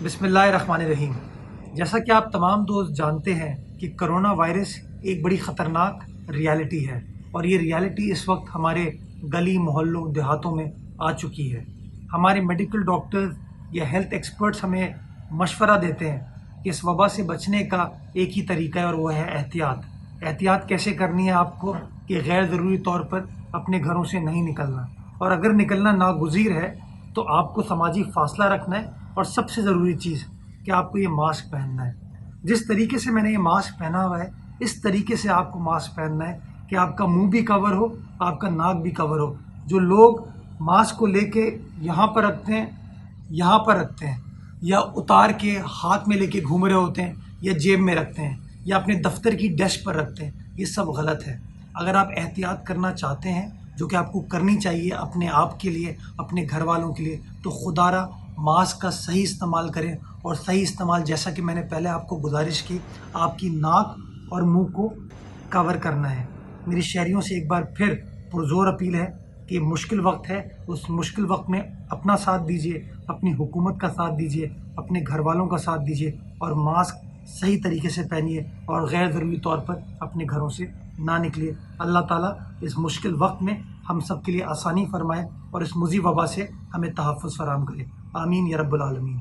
बिस्मिल्लाहिर्रहमानिर्रहीम। जैसा कि आप तमाम दोस्त जानते हैं कि करोना वायरस एक बड़ी ख़तरनाक रियलिटी है और ये रियलिटी इस वक्त हमारे गली मोहल्लों देहातों में आ चुकी है। हमारे मेडिकल डॉक्टर्स या हेल्थ एक्सपर्ट्स हमें मशवरा देते हैं कि इस वबा से बचने का एक ही तरीका है और वो है एहतियात। एहतियात कैसे करनी है आपको कि गैर ज़रूरी तौर पर अपने घरों से नहीं निकलना, और अगर निकलना नागुज़ीर है तो आपको समाजी फासला रखना है, और सबसे ज़रूरी चीज़ कि आपको ये मास्क पहनना है। जिस तरीके से मैंने ये मास्क पहना हुआ है इस तरीके से आपको मास्क पहनना है कि आपका मुंह भी कवर हो, आपका नाक भी कवर हो। जो लोग मास्क को लेके यहाँ पर रखते हैं, यहाँ पर रखते हैं, या उतार के हाथ में लेके घूम रहे होते हैं, या जेब में रखते हैं, या अपने दफ्तर की डेस्क पर रखते हैं, ये सब गलत है। अगर आप एहतियात करना चाहते हैं, जो कि आपको करनी चाहिए अपने आप के लिए, अपने घर वालों के लिए, तो खुदारा मास्क का सही इस्तेमाल करें। और सही इस्तेमाल, जैसा कि मैंने पहले आपको गुजारिश की, आपकी नाक और मुंह को कवर करना है। मेरी शहरियों से एक बार फिर पुरजोर अपील है कि मुश्किल वक्त है, उस मुश्किल वक्त में अपना साथ दीजिए, अपनी हुकूमत का साथ दीजिए, अपने घर वालों का साथ दीजिए, और मास्क सही तरीके से पहनिए और गैर ज़रूरी तौर पर अपने घरों से ना निकलिए। अल्लाह ताला इस मुश्किल वक्त में हम सब के लिए आसानी फरमाए और इस मुज़ी वबा से हमें तहफ़्फ़ुज़ फराहम करे। आमीन या रब्बुल आलमीन।